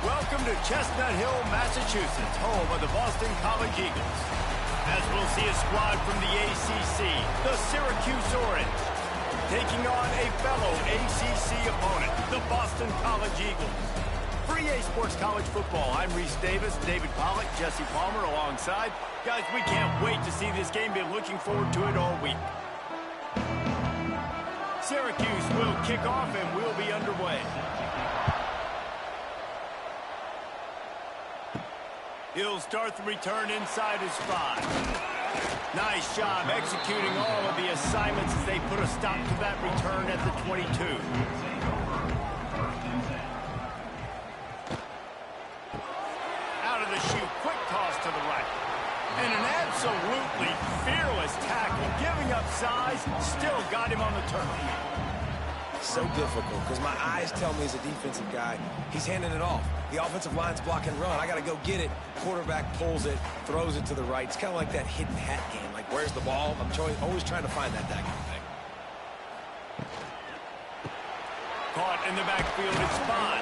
Welcome to Chestnut Hill, Massachusetts, home of the Boston College Eagles. As we'll see a squad from the ACC, the Syracuse Orange, taking on a fellow ACC opponent, the Boston College Eagles. For EA Sports College Football, I'm Reese Davis, David Pollack, Jesse Palmer alongside. Guys, we can't wait to see this game. Been looking forward to it all week. Syracuse will kick off and we'll be underway. He'll start the return inside his 5. Nice job executing all of the assignments as they put a stop to that return at the 22. Out of the chute, quick toss to the right. And an absolutely fearless tackle, giving up size, still got him on the turf. So difficult because my eyes tell me as a defensive guy, he's handing it off. The offensive line's block and run. I got to go get it. Quarterback pulls it, throws it to the right. It's kind of like that hidden hat game. Like, where's the ball? I'm always trying to find that kind of thing. Caught in the backfield, it's Spahn.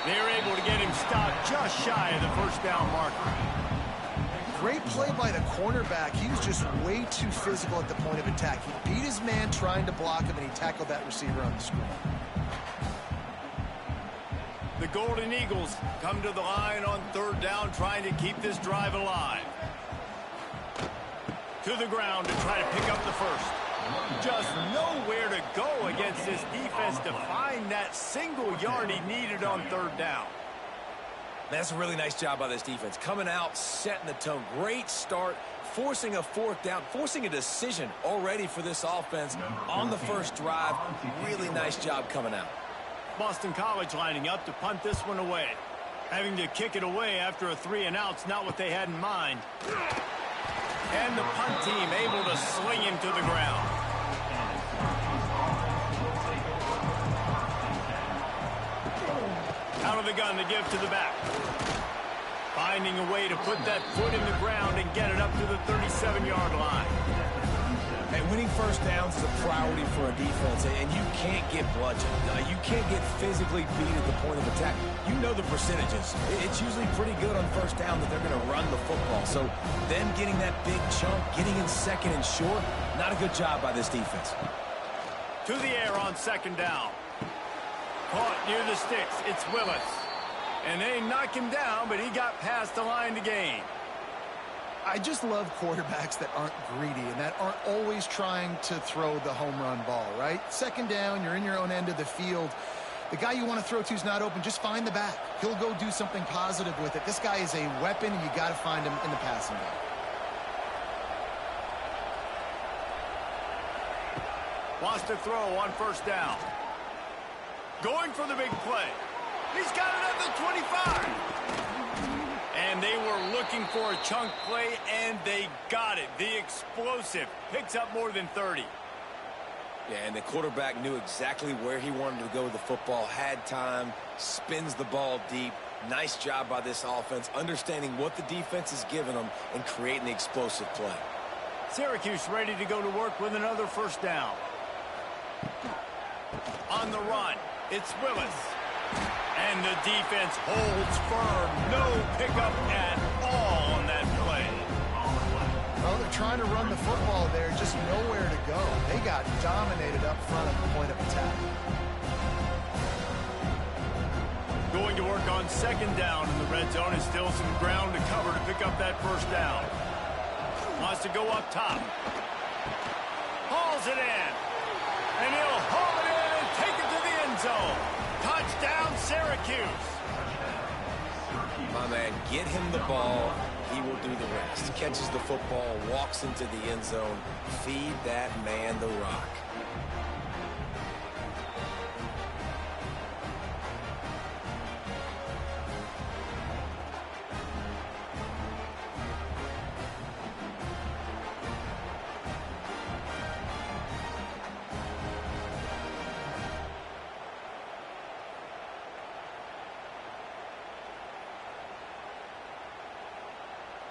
They're able to get him stopped just shy of the first down marker. Great play by the cornerback. He was just way too physical at the point of attack. He beat his man trying to block him, and he tackled that receiver on the screen. The Golden Eagles come to the line on third down, trying to keep this drive alive. To the ground to try to pick up the first. Just nowhere to go against this defense to find that single yard he needed on third down. That's a really nice job by this defense. Coming out, setting the tone. Great start, forcing a fourth down, forcing a decision already for this offense on the first drive. Really nice job coming out. Boston College lining up to punt this one away. Having to kick it away after a 3-and-out's not what they had in mind. And the punt team able to sling him to the ground. Out of the gun to give to the back. Finding a way to put that foot in the ground and get it up to the 37-yard line. Hey, winning first downs is a priority for a defense, and you can't get bludgeoned. You can't get physically beat at the point of attack. You know the percentages. It's usually pretty good on first down that they're going to run the football. So them getting that big chunk, getting in second and short, not a good job by this defense. To the air on second down. Caught near the sticks. It's Willis. And they knock him down, but he got past the line to gain. I just love quarterbacks that aren't greedy and that aren't always trying to throw the home run ball, right? Second down, you're in your own end of the field. The guy you want to throw to is not open. Just find the back. He'll go do something positive with it. This guy is a weapon, and you got to find him in the passing game. Wants to throw on first down. Going for the big play. He's got it at the 25. And they were looking for a chunk play, and they got it. The explosive picks up more than 30. Yeah, and the quarterback knew exactly where he wanted to go with the football, had time, spins the ball deep. Nice job by this offense, understanding what the defense is giving them and creating the explosive play. Syracuse ready to go to work with another first down. On the run, it's Willis. And the defense holds firm. No pickup at all on that play. Well, they're trying to run the football there, just nowhere to go. They got dominated up front at the point of attack. Going to work on second down in the red zone. Is still some ground to cover to pick up that first down. Wants to go up top. Hauls it in. And he'll haul it in and take it to the end zone. Touchdown, Syracuse. My man, get him the ball. He will do the rest. Catches the football, walks into the end zone. Feed that man the rock.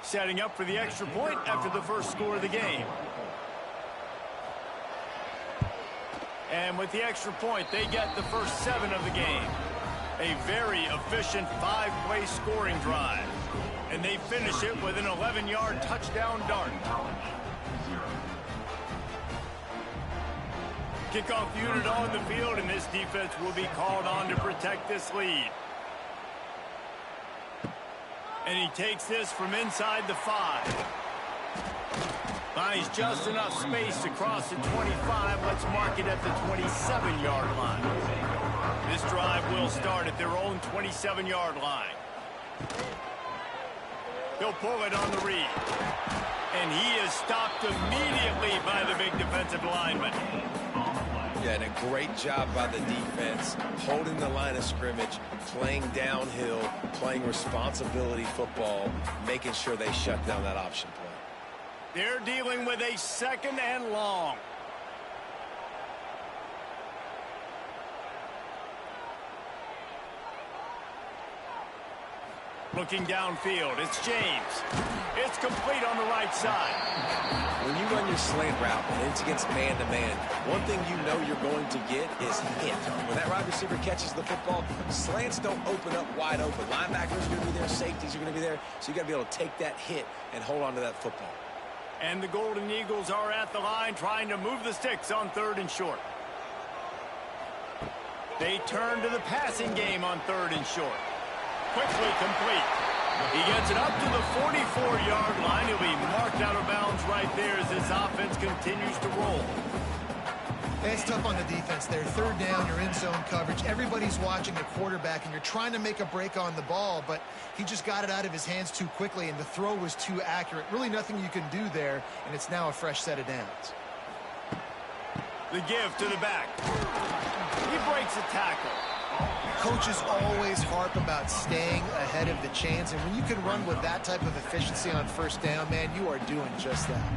Setting up for the extra point after the first score of the game. And with the extra point, they get the first 7 of the game. A very efficient 5-play scoring drive. And they finish it with an 11-yard touchdown dart. Kickoff unit on the field, and this defense will be called on to protect this lead. And he takes this from inside the 5. Finds just enough space to cross the 25. Let's mark it at the 27-yard line. This drive will start at their own 27-yard line. He'll pull it on the read. And he is stopped immediately by the big defensive lineman. Yeah, and a great job by the defense, holding the line of scrimmage, playing downhill, playing responsibility football, making sure they shut down that option play. They're dealing with a 2nd and long. Looking downfield, it's James. It's complete on the right side. When you run your slant route and it's against man-to-man, one thing you know you're going to get is hit. When that wide receiver catches the football, slants don't open up wide open. Linebackers are going to be there, safeties are going to be there, so you got to be able to take that hit and hold on to that football. And the Golden Eagles are at the line trying to move the sticks on 3rd and short. They turn to the passing game on 3rd and short. Quickly complete. He gets it up to the 44-yard line. He'll be marked out of bounds right there as this offense continues to roll. It's tough on the defense there. 3rd down, you're in zone coverage. Everybody's watching the quarterback, and you're trying to make a break on the ball, but he just got it out of his hands too quickly, and the throw was too accurate. Really nothing you can do there, and it's now a fresh set of downs. The give to the back. He breaks a tackle. Coaches always harp about staying ahead of the chains, and when you can run with that type of efficiency on 1st down, man, you are doing just that.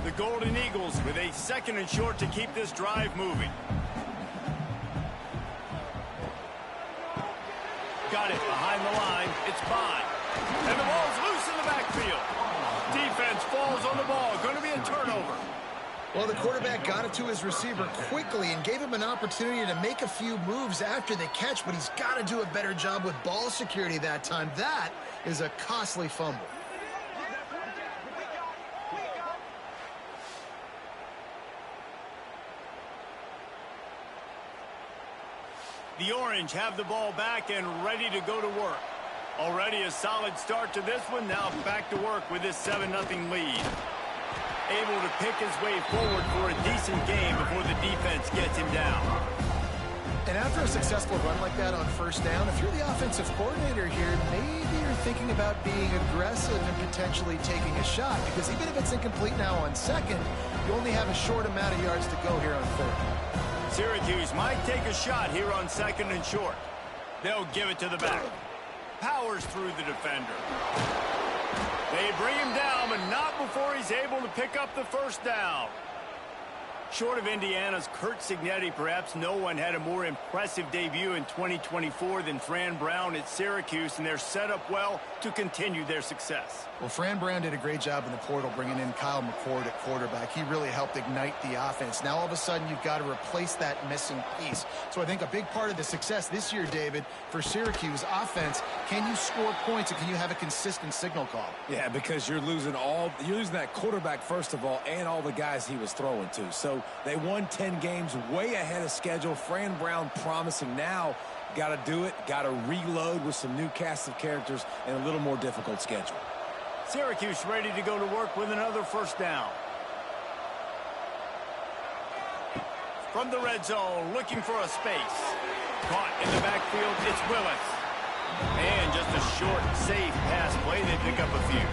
The Golden Eagles with a 2nd and short to keep this drive moving. Got it behind the line. It's by. And the ball's loose in the backfield. Defense falls on the ball. Going to be a turnover. Well, the quarterback got it to his receiver quickly and gave him an opportunity to make a few moves after the catch, but he's got to do a better job with ball security that time. That is a costly fumble. The Orange have the ball back and ready to go to work. Already a solid start to this one. Now back to work with this 7-0 lead. Able to pick his way forward for a decent game before the defense gets him down. And after a successful run like that on 1st down, if you're the offensive coordinator here, maybe you're thinking about being aggressive and potentially taking a shot, because even if it's incomplete now on 2nd, you only have a short amount of yards to go here on 3rd. Syracuse might take a shot here on 2nd and short. They'll give it to the back. Powers through the defender. They bring him down, but not before he's able to pick up the 1st down. Short of Indiana's Kurt Signetti, perhaps no one had a more impressive debut in 2024 than Fran Brown at Syracuse, and they're set up well to continue their success. Well, Fran Brown did a great job in the portal bringing in Kyle McCord at quarterback. He really helped ignite the offense. Now all of a sudden you've got to replace that missing piece. So I think a big part of the success this year, David, for Syracuse offense, can you score points and can you have a consistent signal call? Yeah, because you're losing that quarterback first of all, and all the guys he was throwing to. So they won 10 games way ahead of schedule. Fran Brown promising now. Got to do it. Got to reload with some new cast of characters and a little more difficult schedule. Syracuse ready to go to work with another 1st down. From the red zone, looking for a space. Caught in the backfield, it's Willis. And just a short, safe pass play. They pick up a few.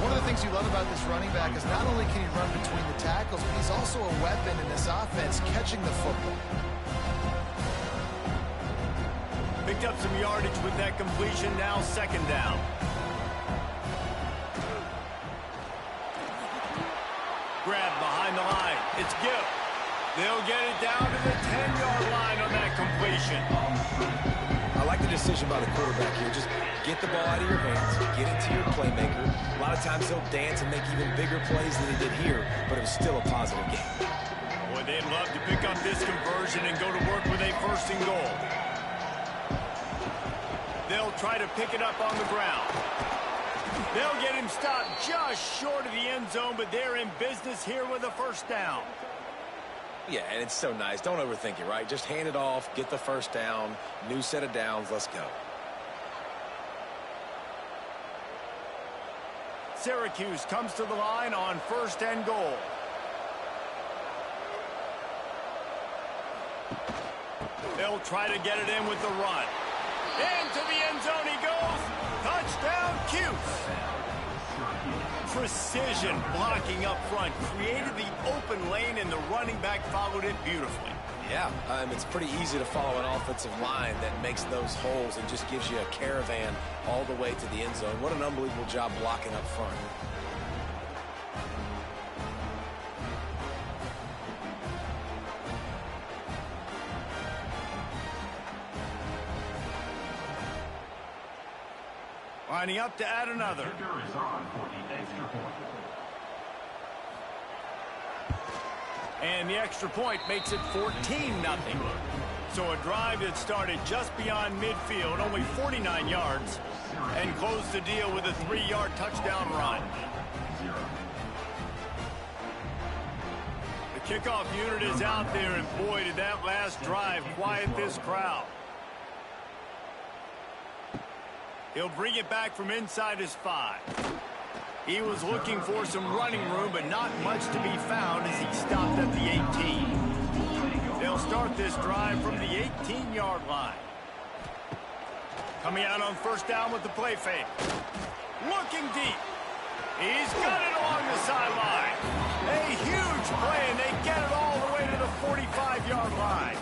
One of the things you love about this running back is not only can he run between the tackles, but he's also a weapon in this offense, catching the football. Picked up some yardage with that completion. Now 2nd down. Grab behind the line. It's Gill. They'll get it down to the 10-yard line on that completion. I like the decision by the quarterback here. Just get the ball out of your hands, get it to your playmaker. A lot of times he'll dance and make even bigger plays than he did here, but it was still a positive game. Boy, they'd love to pick up this conversion and go to work with a 1st and goal. They'll try to pick it up on the ground. They'll get him stopped just short of the end zone, but they're in business here with a 1st down. Yeah, and it's so nice. Don't overthink it, right? Just hand it off, get the 1st down, new set of downs, let's go. Syracuse comes to the line on 1st and goal. They'll try to get it in with the run. Into the end zone he goes. Touchdown, Cuse. Precision blocking up front created the open lane, and the running back followed it beautifully. Yeah, it's pretty easy to follow an offensive line that makes those holes and just gives you a caravan all the way to the end zone. What an unbelievable job blocking up front. Lining up to add another. And the extra point makes it 14-0. So a drive that started just beyond midfield, only 49 yards, and closed the deal with a 3-yard touchdown run. The kickoff unit is out there, and boy, did that last drive quiet this crowd. He'll bring it back from inside his 5. He was looking for some running room, but not much to be found as he stopped at the 18. They'll start this drive from the 18-yard line. Coming out on 1st down with the play fake. Looking deep. He's got it along the sideline. A huge play, and they get it all the way to the 45-yard line.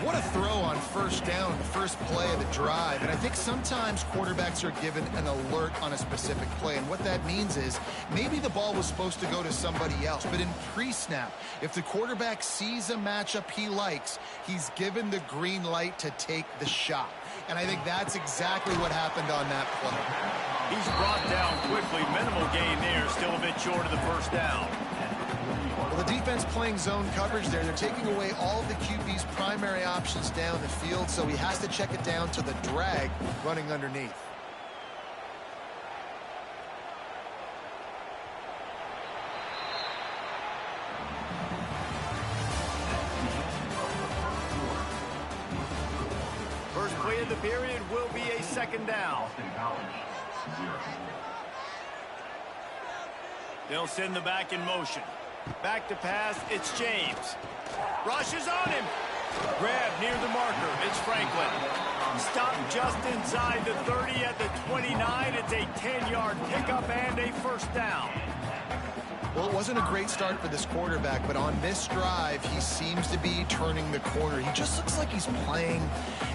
What a throw on 1st down, the first play of the drive. And I think sometimes quarterbacks are given an alert on a specific play. And what that means is maybe the ball was supposed to go to somebody else. But in pre-snap, if the quarterback sees a matchup he likes, he's given the green light to take the shot. And I think that's exactly what happened on that play. He's brought down quickly. Minimal gain there. Still a bit short of the 1st down. Well, the defense playing zone coverage there. They're taking away all of the QB's primary options down the field, so he has to check it down to the drag running underneath. First play of the period will be a 2nd down. They'll send the back in motion. Back to pass, it's James. Rushes on him. Grab near the marker, it's Franklin. Stopped just inside the 30 at the 29. It's a 10-yard pickup and a 1st down. Well, it wasn't a great start for this quarterback, but on this drive, he seems to be turning the corner. He just looks like he's playing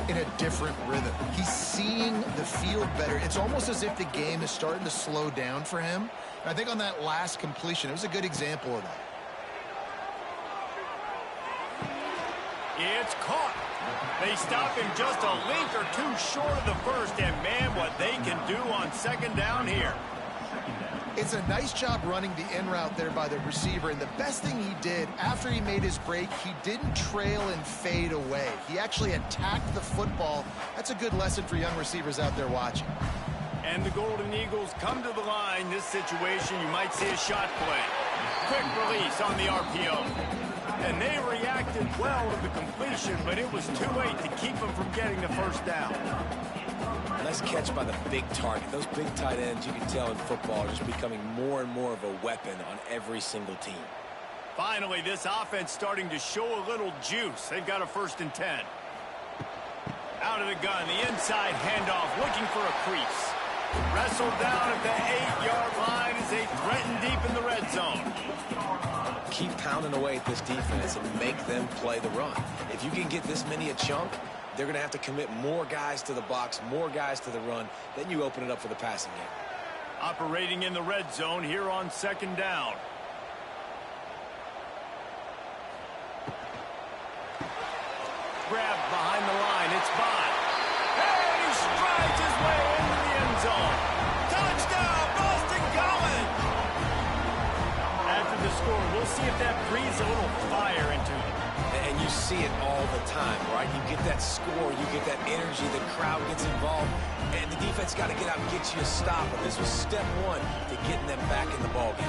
in a different rhythm. He's seeing the field better. It's almost as if the game is starting to slow down for him. And I think on that last completion, it was a good example of that. It's caught. They stop him just a link or two short of the 1st, and man, what they can do on 2nd down here. It's a nice job running the in route there by the receiver, and the best thing he did after he made his break, he didn't trail and fade away. He actually attacked the football. That's a good lesson for young receivers out there watching. And the Golden Eagles come to the line. This situation, you might see a shot play. Quick release on the RPO. And they reacted well to the completion, but it was too late to keep them from getting the 1st down. Nice catch by the big target. Those big tight ends, you can tell in football, are just becoming more and more of a weapon on every single team. Finally, this offense starting to show a little juice. They've got a 1st and 10. Out of the gun, the inside handoff, looking for a crease. Wrestled down at the 8-yard line as they threaten deep in the red zone. Keep pounding away at this defense and make them play the run. If you can get this many a chunk, they're going to have to commit more guys to the box, more guys to the run. Then you open it up for the passing game. Operating in the red zone here on 2nd down. Grab behind the line. It's Bond. score. We'll see if that breathes a little fire into them. And you see it all the time, right? You get that score, you get that energy, the crowd gets involved, and the defense got to get out and get you a stop. And this was step one to getting them back in the ballgame.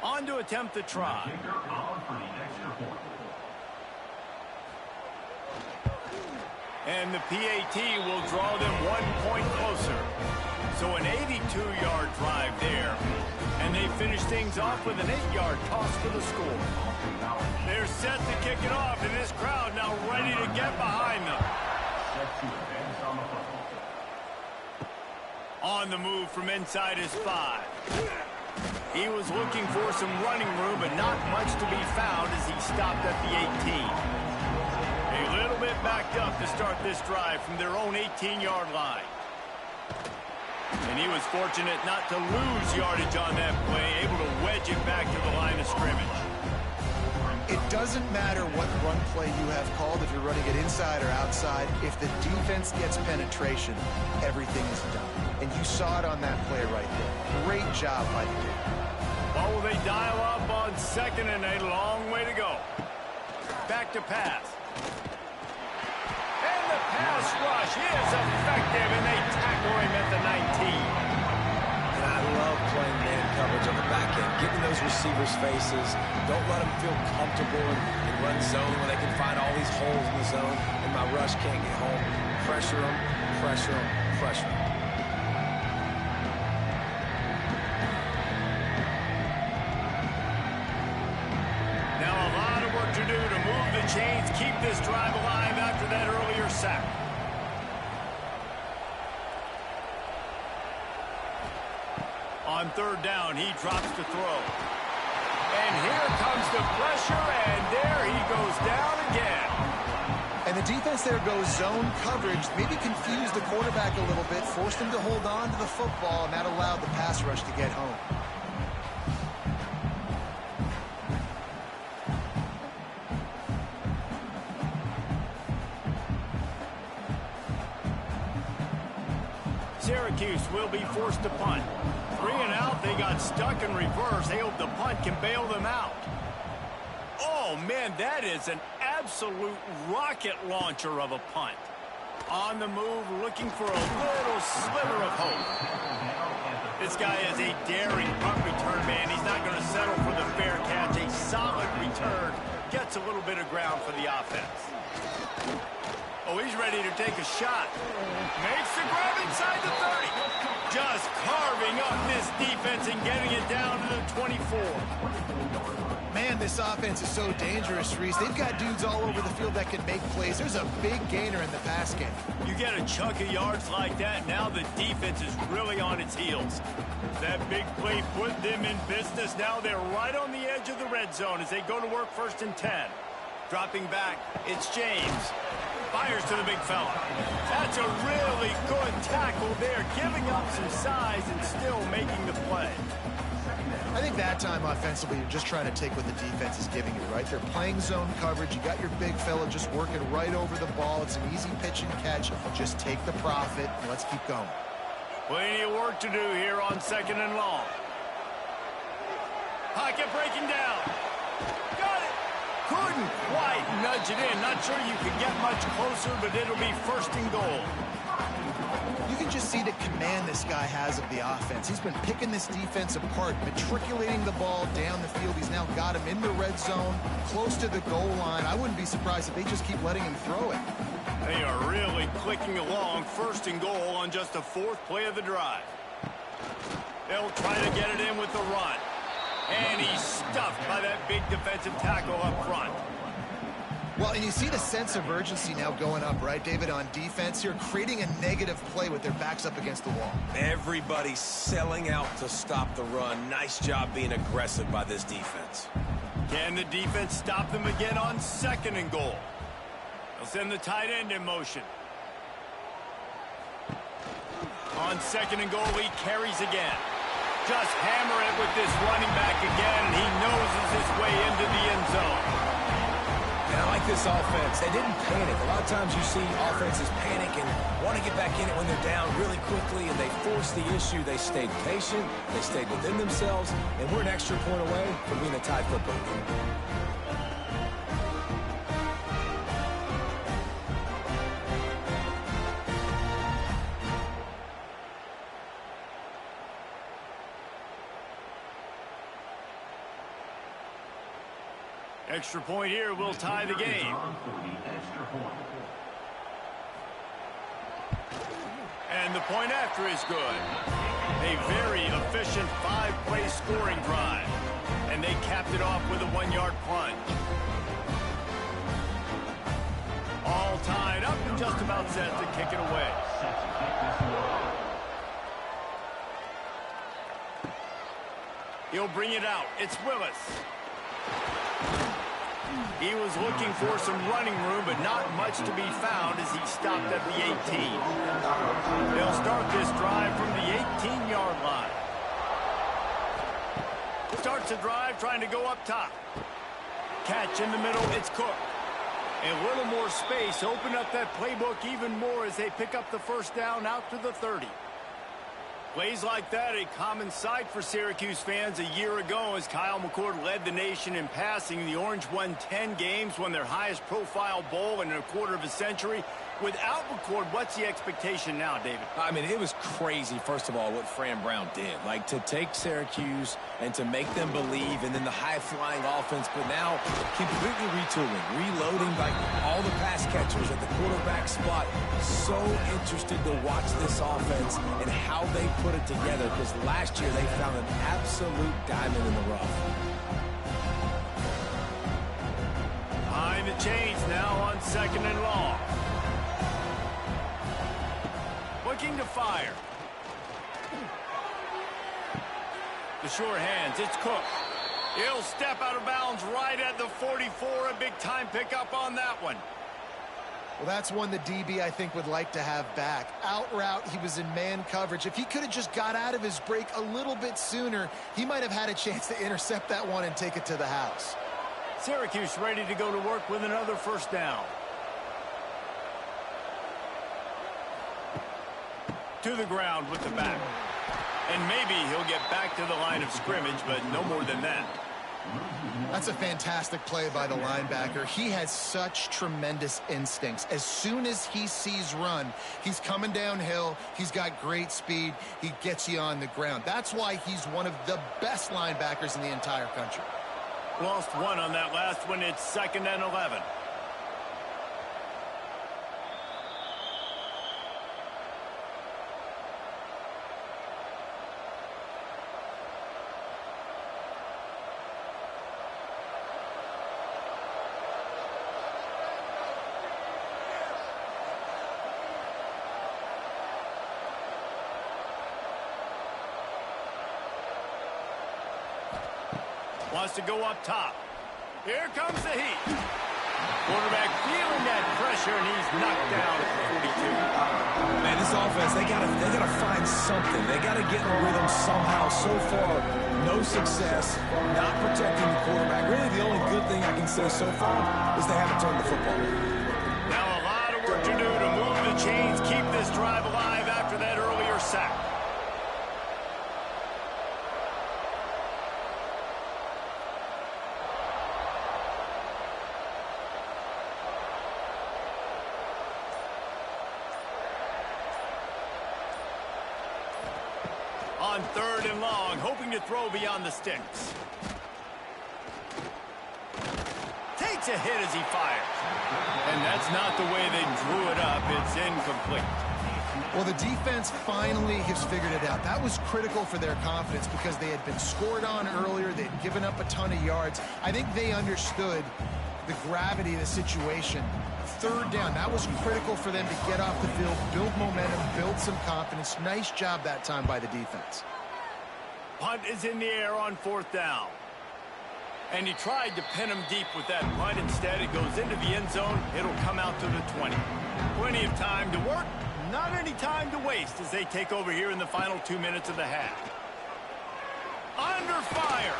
On to attempt the try. And the PAT will draw them 1 point closer. So an 82-yard drive there. And they finish things off with an 8-yard toss for the score. They're set to kick it off, and this crowd now ready to get behind them. On the move from inside his 5. He was looking for some running room, but not much to be found as he stopped at the 18. A little bit backed up to start this drive from their own 18-yard line. And he was fortunate not to lose yardage on that play, able to wedge it back to the line of scrimmage. It doesn't matter what run play you have called, if you're running it inside or outside. If the defense gets penetration, everything is done. And you saw it on that play right there. Great job by the defense. Well, will they dial up on second and a long way to go? Back to pass. And the pass rush is effective, and they tackle him at the 19. And I love playing man coverage on the back end, getting those receivers' faces. Don't let them feel comfortable in run zone when they can find all these holes in the zone, and my rush can't get home. Pressure them, pressure them, pressure them. To do to move the chains, keep this drive alive after that earlier sack. On third down, he drops the throw. And here comes the pressure, and there he goes down again. And the defense there goes zone coverage, maybe confused the quarterback a little bit, forced him to hold on to the football, and that allowed the pass rush to get home. Syracuse will be forced to punt. 3 and out, they got stuck in reverse. They hope the punt can bail them out. Oh, man, that is an absolute rocket launcher of a punt. On the move, looking for a little sliver of hope. This guy is a daring punt return man. He's not going to settle for the fair catch. A solid return. Gets a little bit of ground for the offense. Oh, he's ready to take a shot. Makes the grab inside the 30. Just carving up this defense and getting it down to the 24. Man, this offense is so dangerous, Reese. They've got dudes all over the field that can make plays. There's a big gainer in the pass game. You get a chunk of yards like that, now the defense is really on its heels. That big play put them in business. Now they're right on the edge of the red zone as they go to work 1st and 10. Dropping back, it's James. Fires to the big fella. That's a really good tackle there, giving up some size and still making the play. I think that time offensively, you're just trying to take what the defense is giving you, right? They're playing zone coverage. You got your big fella just working right over the ball. It's an easy pitch and catch. Just take the profit, and let's keep going. Plenty of work to do here on 2nd and long. Pocket breaking down. Got it. Couldn't quite nudge it in. Not sure you can get much closer, but it'll be 1st and goal. You can just see the command this guy has of the offense. He's been picking this defense apart, matriculating the ball down the field. He's now got him in the red zone, close to the goal line. I wouldn't be surprised if they just keep letting him throw it. They are really clicking along. 1st and goal on just the 4th play of the drive. They'll try to get it in with the run. And he's stuffed by that big defensive tackle up front. Well, and you see the sense of urgency now going up, right, David, on defense here, creating a negative play with their backs up against the wall. Everybody's selling out to stop the run. Nice job being aggressive by this defense. Can the defense stop them again on 2nd and goal? They'll send the tight end in motion. On second and goal, he carries again. Just hammer it with this running back again. He noses his way into the end zone. And I like this offense. They didn't panic. A lot of times you see offenses panic and want to get back in it when they're down really quickly, and they forced the issue. They stayed patient. They stayed within themselves, and we're an extra point away from being a tied football game. Extra point here will tie the game. And the point after is good. A very efficient 5-play scoring drive. And they capped it off with a 1-yard plunge. All tied up and just about set to kick it away. He'll bring it out. It's Willis. He was looking for some running room, but not much to be found as he stopped at the 18. They'll start this drive from the 18-yard line. Starts the drive trying to go up top. Catch in the middle, it's Cook. A little more space, open up that playbook even more as they pick up the first down out to the 30. Plays like that, a common sight for Syracuse fans a year ago as Kyle McCord led the nation in passing. The Orange won 10 games, won their highest profile bowl in a quarter of a century. Without McCord, what's the expectation now, David? I mean, it was crazy, first of all, what Fran Brown did. Like, to take Syracuse and to make them believe, and then the high-flying offense, but now completely retooling, reloading, like all the pass catchers at the quarterback spot. So interested to watch this offense and how they put it together, because last year they found an absolute diamond in the rough. Behind the chains now on second and long. Looking to fire. The short hands, it's Cook. He'll step out of bounds right at the 44. A big-time pickup on that one. Well, that's one the DB, I think, would like to have back. Out route, he was in man coverage. If he could have just got out of his break a little bit sooner, he might have had a chance to intercept that one and take it to the house. Syracuse ready to go to work with another first down. To the ground with the back. And maybe he'll get back to the line of scrimmage, but no more than that. That's a fantastic play by the linebacker. He has such tremendous instincts. As soon as he sees run, he's coming downhill. He's got great speed. He gets you on the ground. That's why he's one of the best linebackers in the entire country. Lost one on that last one. It's 2nd and 11. Wants to go up top. Here comes the heat. Quarterback feeling that pressure, and he's knocked down at the 42. Man, this offense, they gotta find something. They gotta get in a rhythm somehow. So far, no success, not protecting the quarterback. Really, the only good thing I can say so far is they haven't turned the football. Now a lot of work to do to move the chains, keep this drive alive after that earlier sack. On 3rd and long, hoping to throw beyond the sticks. Takes a hit as he fires. And that's not the way they drew it up. It's incomplete. Well, the defense finally has figured it out. That was critical for their confidence because they had been scored on earlier. They'd given up a ton of yards. I think they understood the gravity of the situation. 3rd down, that was critical for them to get off the field, build momentum, build some confidence. Nice job that time by the defense. Punt is in the air on 4th down. And he tried to pin him deep with that punt. Instead, it goes into the end zone. It'll come out to the 20. Plenty of time to work. Not any time to waste as they take over here in the final 2 minutes of the half. Under fire.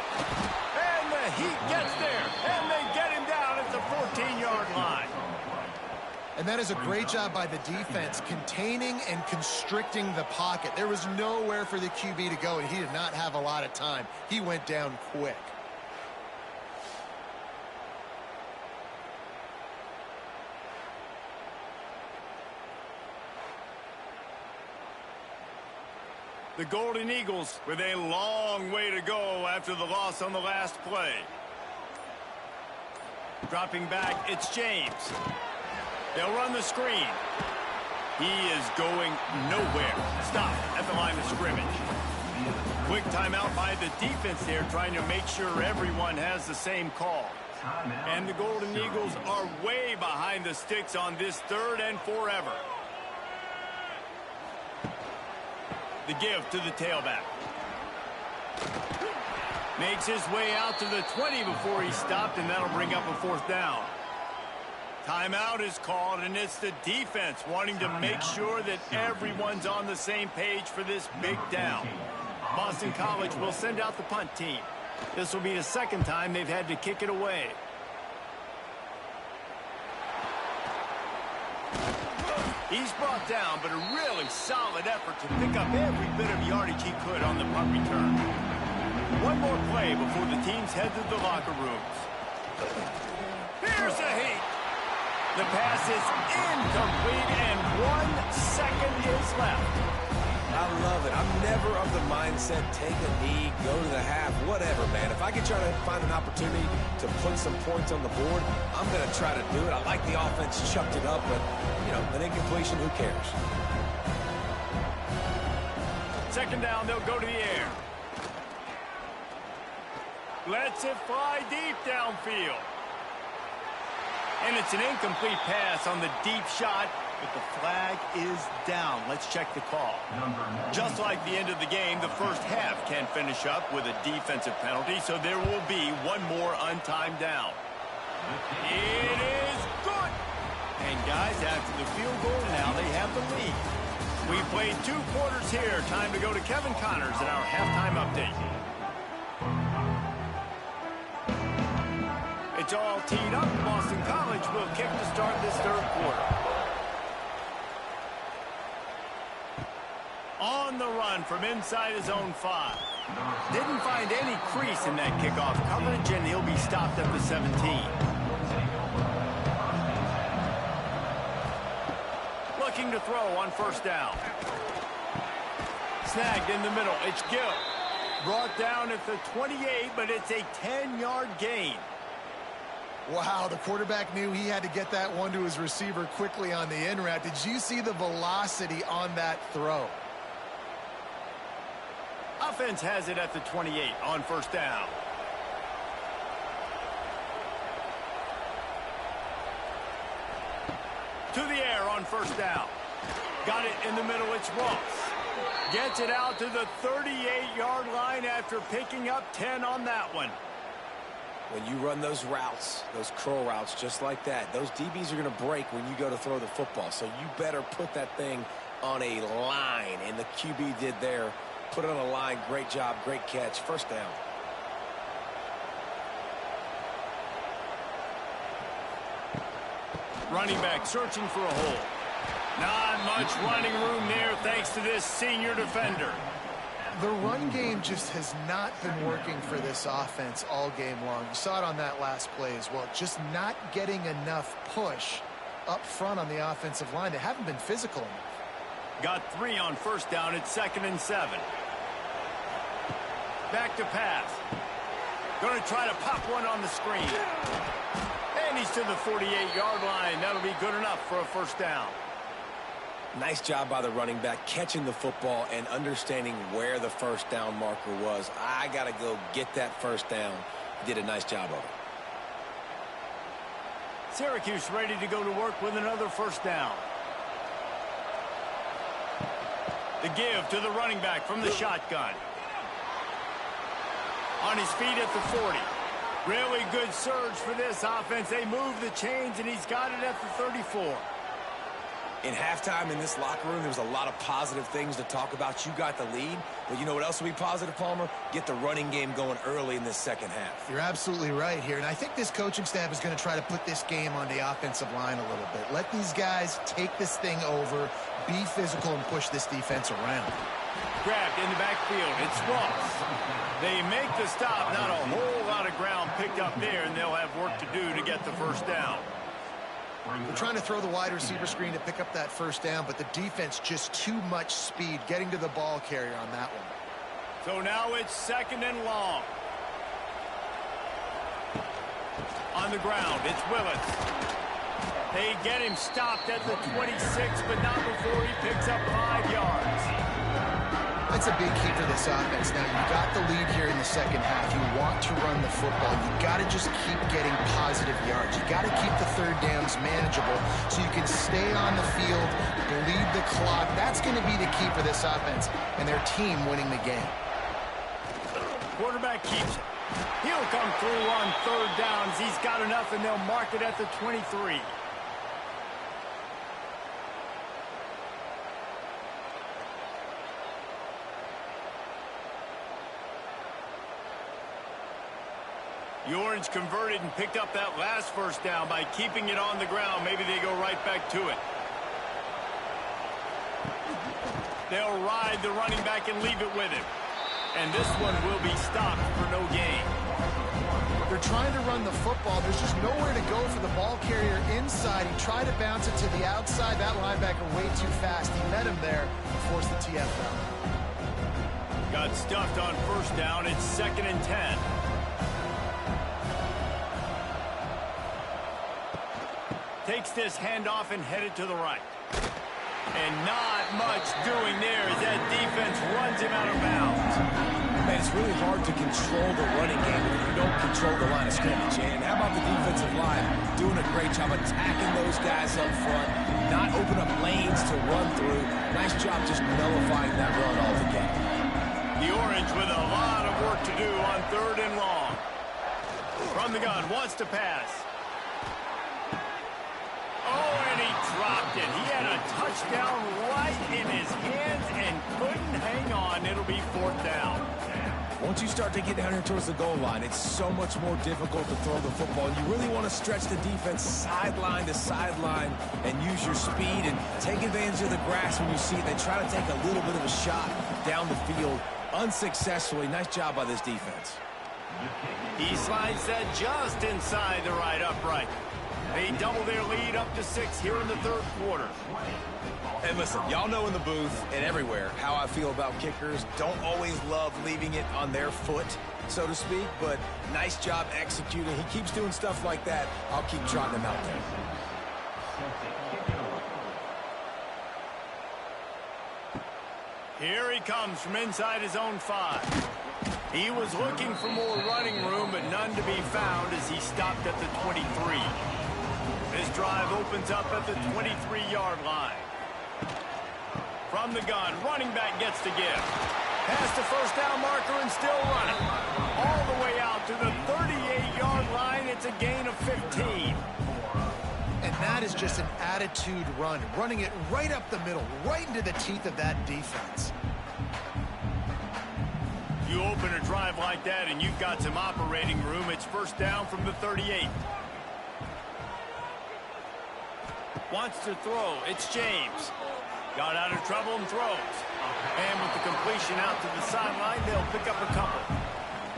And the Heat gets there. And they get him down at the 14-yard line. And that is a great job by the defense, containing and constricting the pocket. There was nowhere for the QB to go, and he did not have a lot of time. He went down quick. The Golden Eagles with a long way to go after the loss on the last play. Dropping back, it's James. They'll run the screen. He is going nowhere. Stop at the line of scrimmage. Quick timeout by the defense there, trying to make sure everyone has the same call. And the Golden Eagles are way behind the sticks on this 3rd and forever. The give to the tailback. Makes his way out to the 20 before he stopped, and that'll bring up a 4th down. Timeout is called, and it's the defense wanting to make sure that everyone's on the same page for this big down. Boston College will send out the punt team. This will be the 2nd time they've had to kick it away. He's brought down, but a really solid effort to pick up every bit of yardage he could on the punt return. One more play before the teams head to the locker rooms. Here's the Heat. The pass is incomplete, and 1 second is left. I love it. I'm never of the mindset, take a knee, go to the half, whatever, man. If I can try to find an opportunity to put some points on the board, I'm going to try to do it. I like the offense chucked it up, but, you know, an incompletion, who cares? 2nd down, they'll go to the air. Lets it fly deep downfield. And it's an incomplete pass on the deep shot, but the flag is down. Let's check the call. Just like the end of the game, the first half can finish up with a defensive penalty, so there will be one more untimed down. It is good. And guys, after the field goal, now they have the lead. We played 2 quarters here. Time to go to Kevin Connors in our halftime update. It's all teed up. Boston College will kick to start this 3rd quarter. On the run from inside his own 5. Didn't find any crease in that kickoff coverage, and he'll be stopped at the 17. Looking to throw on 1st down. Snagged in the middle. It's Gill. Brought down at the 28, but it's a 10-yard gain. Wow, the quarterback knew he had to get that one to his receiver quickly on the in route. Did you see the velocity on that throw? Offense has it at the 28 on 1st down. To the air on 1st down. Got it in the middle, it's Ross. Gets it out to the 38-yard line after picking up 10 on that one. When you run those routes, those curl routes just like that, those DBs are going to break when you go to throw the football. So you better put that thing on a line, and the QB did there. Put it on a line. Great job, great catch. 1st down. Running back searching for a hole. Not much running room there thanks to this senior defender. The run game just has not been working for this offense all game long. You saw it on that last play as well. Just not getting enough push up front on the offensive line. They haven't been physical enough. Got 3 on 1st down. It's 2nd and 7. Back to pass. Going to try to pop one on the screen. And he's to the 48-yard line. That'll be good enough for a 1st down. Nice job by the running back, catching the football and understanding where the 1st down marker was. I got to go get that 1st down. He did a nice job of it. Syracuse ready to go to work with another 1st down. The give to the running back from the shotgun. On his feet at the 40. Really good surge for this offense. They move the chains, and he's got it at the 34. In halftime in this locker room, there was a lot of positive things to talk about. You got the lead, but you know what else will be positive, Palmer? Get the running game going early in this second half. You're absolutely right here, and I think this coaching staff is going to try to put this game on the offensive line a little bit. Let these guys take this thing over, be physical, and push this defense around. Grabbed in the backfield. It's Ross. They make the stop. Not a whole lot of ground picked up there, and they'll have work to do to get the first down. They're trying to throw the wide receiver screen to pick up that first down, but the defense just too much speed getting to the ball carrier on that one. So now it's 2nd and long. On the ground, it's Willis. They get him stopped at the 26, but not before he picks up 5 yards. That's a big key for this offense. Now, you got the lead here in the second half. You want to run the football. You got to just keep getting positive yards. You got to keep the third downs manageable so you can stay on the field, bleed the clock. That's going to be the key for this offense and their team winning the game. Quarterback keeps it. He'll come through on 3rd downs. He's got enough, and they'll mark it at the 23. The Orange converted and picked up that last first down by keeping it on the ground. Maybe they go right back to it. They'll ride the running back and leave it with him. And this one will be stopped for no gain. They're trying to run the football. There's just nowhere to go for the ball carrier inside. He tried to bounce it to the outside. That linebacker way too fast. He met him there and forced the TFL. Got stuffed on first down. It's 2nd and 10. Takes this handoff and headed to the right. And not much doing there as that defense runs him out of bounds. Man, it's really hard to control the running game if you don't control the line of scrimmage. And how about the defensive line doing a great job attacking those guys up front, not open up lanes to run through. Nice job just nullifying that run altogether. The Orange with a lot of work to do on 3rd and long. From the gun, wants to pass. Oh, and he dropped it. He had a touchdown right in his hands and couldn't hang on. It'll be 4th down. Once you start to get down here towards the goal line, it's so much more difficult to throw the football. You really want to stretch the defense sideline to sideline and use your speed and take advantage of the grass when you see it. They try to take a little bit of a shot down the field unsuccessfully. Nice job by this defense. He slides that just inside the right upright. They double their lead up to 6 here in the 3rd quarter. And listen, y'all know in the booth and everywhere how I feel about kickers. Don't always love leaving it on their foot, so to speak, but nice job executing. He keeps doing stuff like that. I'll keep trotting him out there. Here he comes from inside his own 5. He was looking for more running room, but none to be found as he stopped at the 23. This drive opens up at the 23-yard line. From the gun, running back gets to give. Past the first down marker and still running. All the way out to the 38-yard line. It's a gain of 15. And that is just an attitude run, running it right up the middle, right into the teeth of that defense. You open a drive like that and you've got some operating room. It's first down from the 38. Wants to throw. It's James. Got out of trouble and throws. And with the completion out to the sideline, they'll pick up a couple.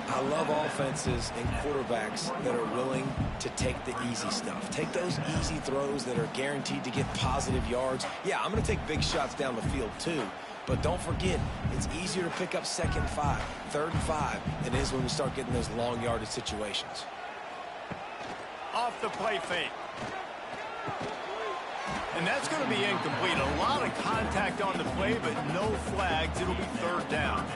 I love offenses and quarterbacks that are willing to take the easy stuff. Take those easy throws that are guaranteed to get positive yards. Yeah, I'm going to take big shots down the field too. But don't forget, it's easier to pick up 2nd and 5, 3rd and 5 than it is when we start getting those long yardage situations. Off the play fake. And that's going to be incomplete. A lot of contact on the play, but no flags. It'll be 3rd down.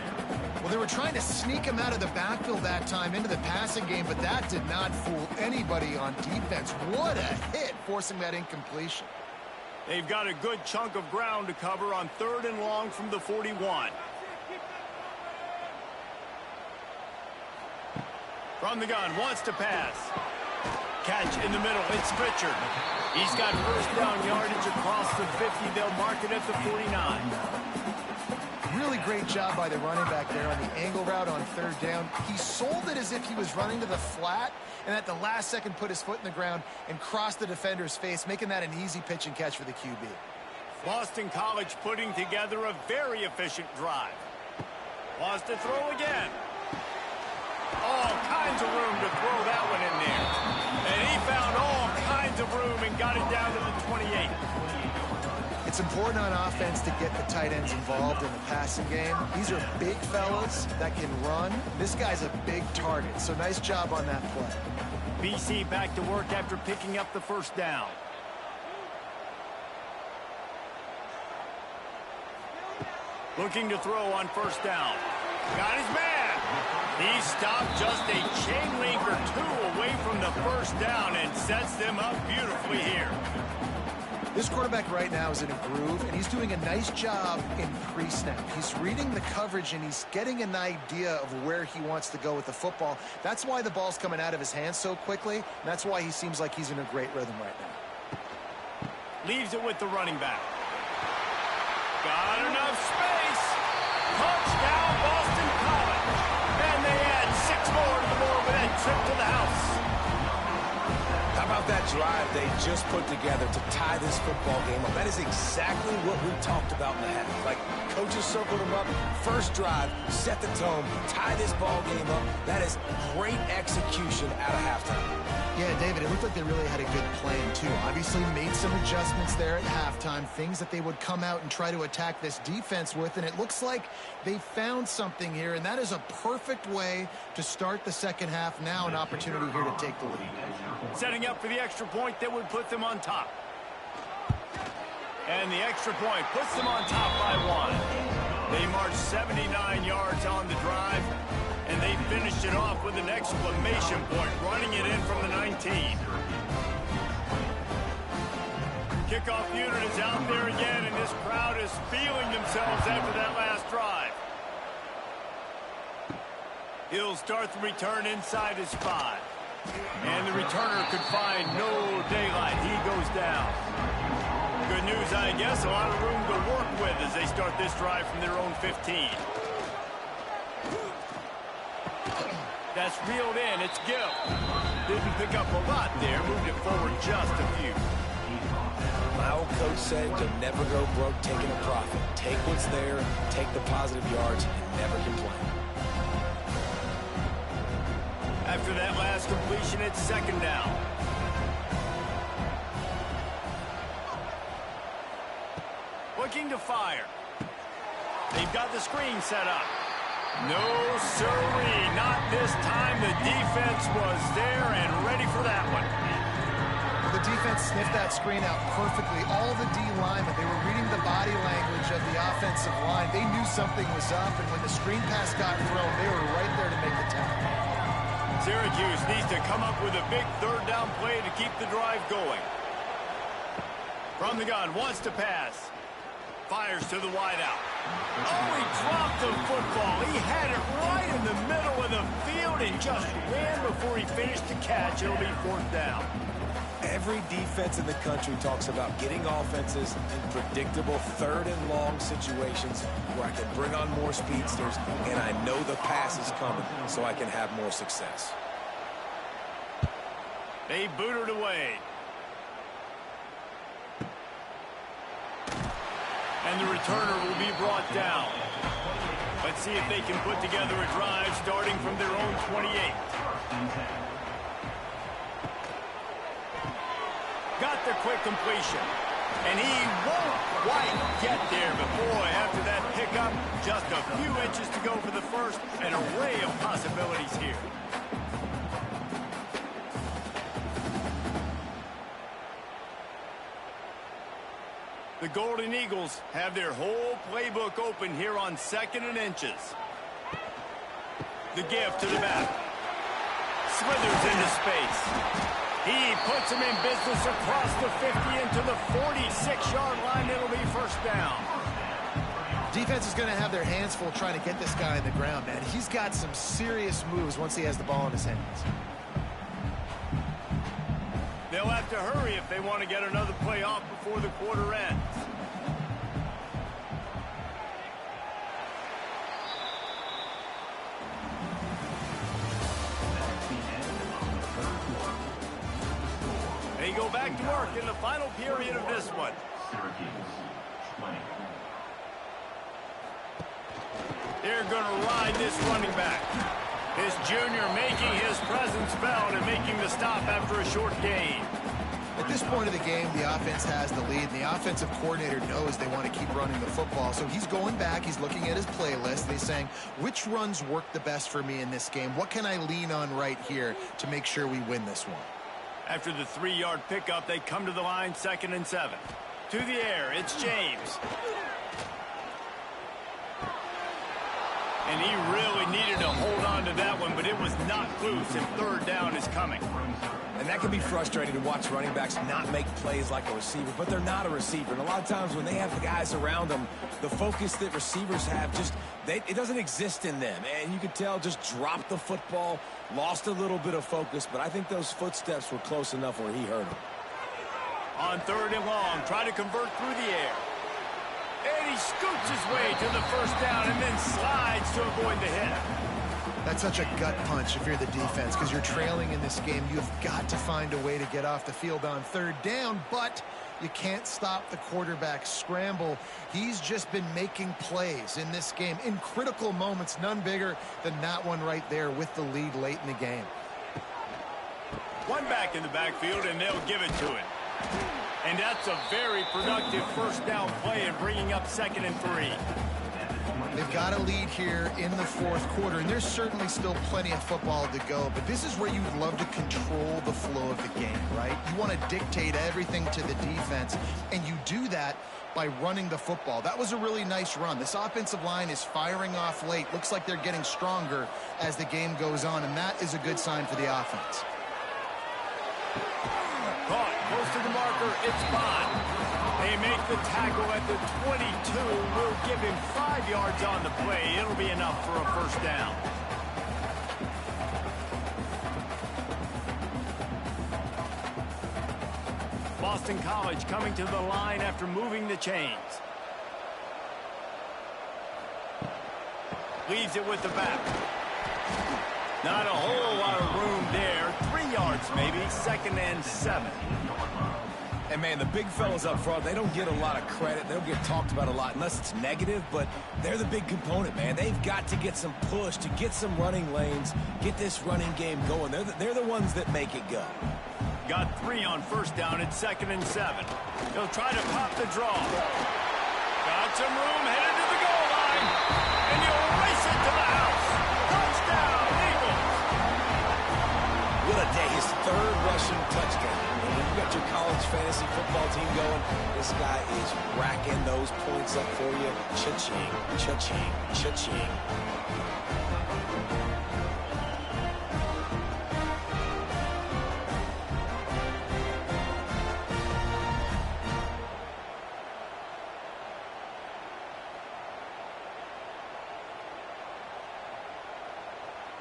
Well, they were trying to sneak him out of the backfield that time into the passing game, but that did not fool anybody on defense. What a hit, forcing that incompletion. They've got a good chunk of ground to cover on 3rd and long from the 41. From the gun, wants to pass. catch in the middle. It's Pritchard. He's got first down yardage across the 50. They'll mark it at the 49. Really great job by the running back there on the angle route on third down. He sold it as if he was running to the flat, and at the last second put his foot in the ground and crossed the defender's face, making that an easy pitch and catch for the QB. Boston College putting together a very efficient drive. Wants to throw again. All kinds of room to throw that one in there. And he found all kinds of room and got it down to the 28. It's important on offense to get the tight ends involved in the passing game. These are big fellas that can run. This guy's a big target, so nice job on that play. BC back to work after picking up the first down. Looking to throw on first down. Got his man. He stopped just a chain link or two away from the first down and sets them up beautifully here. This quarterback right now is in a groove, and he's doing a nice job in pre-snap. He's reading the coverage, and he's getting an idea of where he wants to go with the football. That's why the ball's coming out of his hands so quickly, and that's why he seems like he's in a great rhythm right now. Leaves it with the running back. Got enough space. Touchdown, Boston College. And they add 6 more to the board with that trip to the house. How about that drive they just put together to tie this football game up? That is exactly what we talked about in the half. Like, coaches circled them up. First drive, set the tone, tie this ball game up. That is great execution out of halftime. Yeah, David, it looked like they really had a good plan, too. Obviously made some adjustments there at halftime, things that they would come out and try to attack this defense with, and it looks like they found something here, and that is a perfect way to start the second half. Now an opportunity here to take the lead. Setting up for the extra point that would put them on top. And the extra point puts them on top by 1. They marched 79 yards on the drive, and they finished it off with an exclamation point, running it in from the 19. Kickoff unit is out there again, and this crowd is feeling themselves after that last drive. He'll start the return inside his 5. And the returner could find no daylight. He goes down. Good news, I guess. A lot of room to work with as they start this drive from their own 15. That's reeled in. It's Gill. Didn't pick up a lot there. Moved it forward just a few. My old coach said you'll never go broke taking a profit. Take what's there, take the positive yards, and never complain. After that last completion, it's second down. Looking to fire. They've got the screen set up. No, sirree, not this time. The defense was there and ready for that one. The defense sniffed that screen out perfectly. All the D linemen, they were reading the body language of the offensive line. They knew something was up, and when the screen pass got thrown, they were right there to make the tackle. Syracuse needs to come up with a big third down play to keep the drive going. From the gun, wants to pass. Fires to the wideout. Oh, he dropped the football. He had it right in the middle of the field and just ran before he finished the catch. It'll be fourth down. Every defense in the country talks about getting offenses in predictable third and long situations where I can bring on more speedsters and I know the pass is coming so I can have more success. They boot it away. And the returner will be brought down. Let's see if they can put together a drive starting from their own 28. Got the quick completion. And he won't quite get there. But boy, after that pickup, just a few inches to go for the first. An array of possibilities here. The Golden Eagles have their whole playbook open here on 2nd and inches. The give to the back. Slithers into space. He puts him in business across the 50 into the 46-yard line. It'll be first down. Defense is going to have their hands full trying to get this guy in the ground, man. He's got some serious moves once he has the ball in his hands. They'll have to hurry if they want to get another play off before the quarter ends. They go back to work in the final period of this one. Syracuse 20. They're going to ride this running back. This junior making his presence felt and making the stop after a short gain. At this point of the game, the offense has the lead, and the offensive coordinator knows they want to keep running the football. So he's going back, he's looking at his playlist, and he's saying, which runs work the best for me in this game? What can I lean on right here to make sure we win this one? After the 3-yard pickup, they come to the line, 2nd and 7. To the air, it's James. And he really needed to hold on to that one, but it was not loose, and 3rd down is coming. And that can be frustrating to watch running backs not make plays like a receiver, but they're not a receiver. And a lot of times when they have the guys around them, the focus that receivers have it doesn't exist in them. And you could tell just dropped the football, lost a little bit of focus, but I think those footsteps were close enough where he hurt him. On 3rd and long, try to convert through the air. And he scoots his way to the 1st down and then slides to avoid the hit. That's such a gut punch if you're the defense, because you're trailing in this game. You've got to find a way to get off the field on 3rd down, but you can't stop the quarterback scramble. He's just been making plays in this game in critical moments, none bigger than that one right there with the lead late in the game. One back in the backfield, and they'll give it to him. And that's a very productive 1st down play and bringing up 2nd and 3. They've got a lead here in the 4th quarter, and there's certainly still plenty of football to go, but this is where you'd love to control the flow of the game, right? You want to dictate everything to the defense, and you do that by running the football. That was a really nice run. This offensive line is firing off late. Looks like they're getting stronger as the game goes on, and that is a good sign for the offense. Caught close to the marker, it's Bond. They make the tackle at the 22. We'll give him 5 yards on the play. It'll be enough for a 1st down. Boston College coming to the line after moving the chains. Leaves it with the back. Not a whole lot of room there. 3 yards maybe, 2nd and 7. And, man, the big fellas up front, they don't get a lot of credit. They don't get talked about a lot unless it's negative, but they're the big component, man. They've got to get some push, to get some running lanes, get this running game going. They're the ones that make it go. Got 3 on 1st down at 2nd and 7. He'll try to pop the draw. Got some room, headed to the goal line. And he'll race it to the house. Touchdown, Eagles. What a day. His 3rd rushing touchdown. You got your college fantasy football team going. This guy is racking those points up for you. Cha-ching, cha-ching, cha-ching.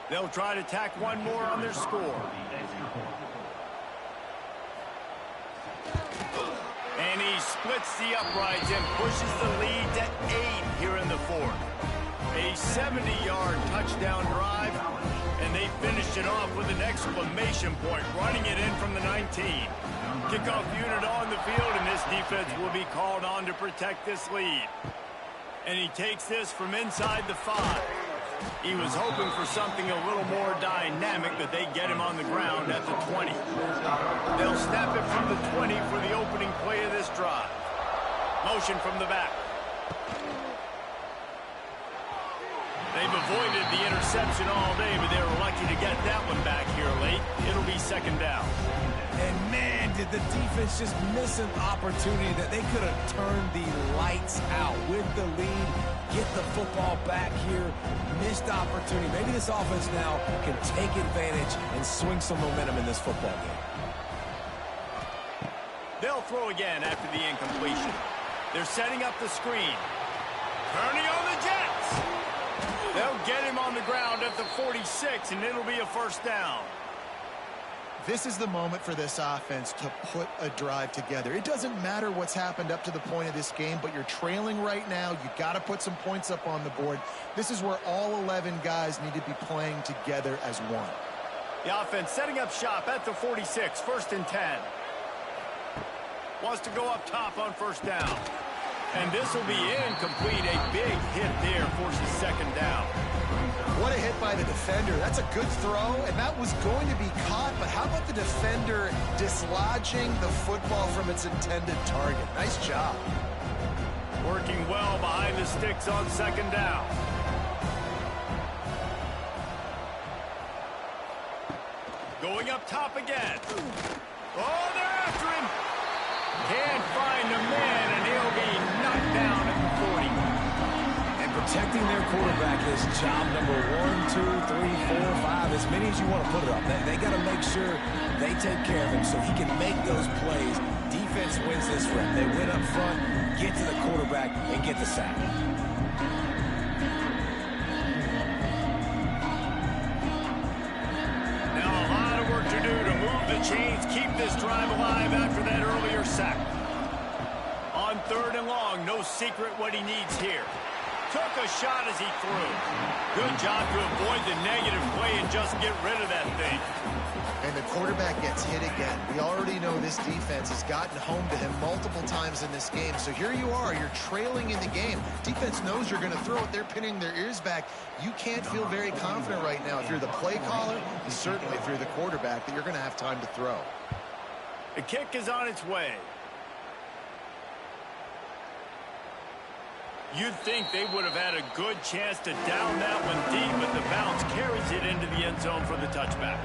They'll try to tack one more on their score. And he splits the uprights and pushes the lead to 8 here in the 4th. A 70-yard touchdown drive, and they finished it off with an exclamation point, running it in from the 19. Kickoff unit on the field, and this defense will be called on to protect this lead. And he takes this from inside the 5. He was hoping for something a little more dynamic, but they get him on the ground at the 20. They'll snap it from the 20 for the opening play of this drive. Motion from the back. They've avoided the interception all day, but they were lucky to get that one back here late. It'll be 2nd down. And, man, did the defense just miss an opportunity that they could have turned the lights out with the lead, get the football back here, missed opportunity. Maybe this offense now can take advantage and swing some momentum in this football game. They'll throw again after the incompletion. They're setting up the screen. Turning on the Jets. They'll get him on the ground at the 46, and it'll be a 1st down. This is the moment for this offense to put a drive together. It doesn't matter what's happened up to the point of this game, but you're trailing right now. You got to put some points up on the board. This is where all 11 guys need to be playing together as one. The offense setting up shop at the 46, 1st and 10. Wants to go up top on 1st down. And this will be incomplete. A big hit there forces 2nd down. What a hit by the defender. That's a good throw, and that was going to be caught, but how about the defender dislodging the football from its intended target? Nice job. Working well behind the sticks on 2nd down. Going up top again. Oh, they're after him. Can't find a man, and he'll be knocked down at the 40. And protecting their quarterback is job number 1, 2, 3, 4, 5, as many as you want to put it up. They got to make sure they take care of him so he can make those plays. Defense wins this rep. They win up front, get to the quarterback, and get the sack. Now a lot of work to do to move the chains, keep this drive alive after that earlier sack. On 3rd and long, no secret what he needs here. Took a shot as he threw. Good job to avoid the negative play and just get rid of that thing. And the quarterback gets hit again. We already know this defense has gotten home to him multiple times in this game. So here you are, you're trailing in the game. Defense knows you're going to throw it. They're pinning their ears back. You can't feel very confident right now if you're the play caller, and certainly if you're the quarterback, that you're going to have time to throw. The kick is on its way. You'd think they would have had a good chance to down that one deep, but the bounce carries it into the end zone for the touchback.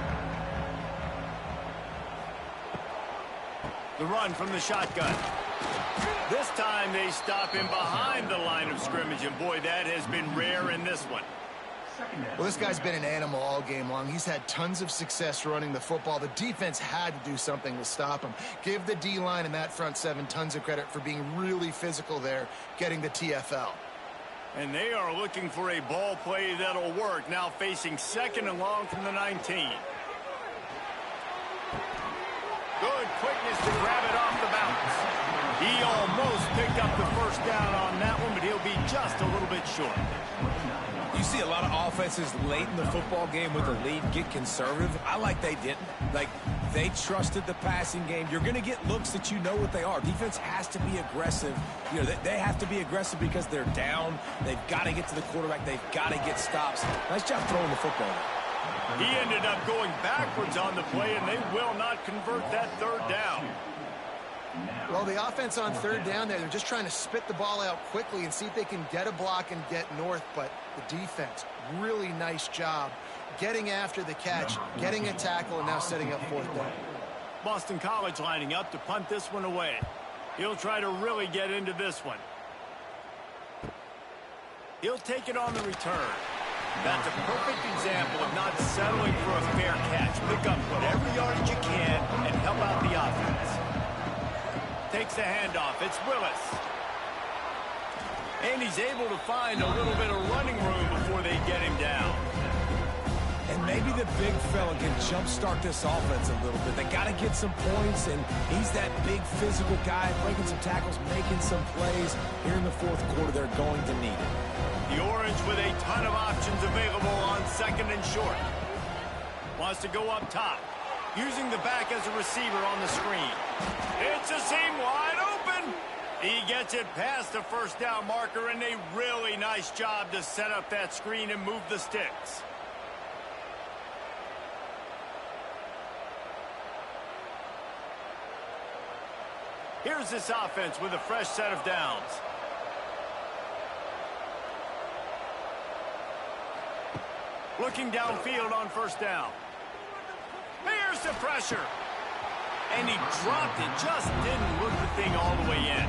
The run from the shotgun. This time they stop him behind the line of scrimmage, and boy, that has been rare in this one. Well, this guy's been an animal all game long. He's had tons of success running the football. The defense had to do something to stop him. Give the D-line and that front 7 tons of credit for being really physical there, getting the TFL. And they are looking for a ball play that'll work, now facing 2nd and long from the 19. Good quickness to grab it off the bounce. He almost picked up the 1st down on that one, but he'll be just a little bit short. You see a lot of offenses late in the football game with a lead get conservative. I like they didn't. Like, they trusted the passing game. You're going to get looks that you know what they are. Defense has to be aggressive. You know, they have to be aggressive because they're down. They've got to get to the quarterback. They've got to get stops. Nice job throwing the football. He ended up going backwards on the play, and they will not convert that 3rd down. Well, the offense on 3rd down there, they're just trying to spit the ball out quickly and see if they can get a block and get north. But the defense, really nice job getting after the catch, getting a tackle, and now setting up 4th down. Boston College lining up to punt this one away. He'll try to really get into this one. He'll take it on the return. That's a perfect example of not settling for a fair catch. Pick up whatever yardage you can and help out the offense. Takes the handoff. It's Willis. And he's able to find a little bit of running room before they get him down. And maybe the big fella can jumpstart this offense a little bit. They got to get some points, and he's that big physical guy, breaking some tackles, making some plays. Here in the 4th quarter, they're going to need it. The Orange with a ton of options available on 2nd and short. Wants to go up top. Using the back as a receiver on the screen. It's a seam wide open. He gets it past the 1st down marker, and a really nice job to set up that screen and move the sticks. Here's this offense with a fresh set of downs. Looking downfield on 1st down. Here's the pressure. And he dropped it. Just didn't look the thing all the way in.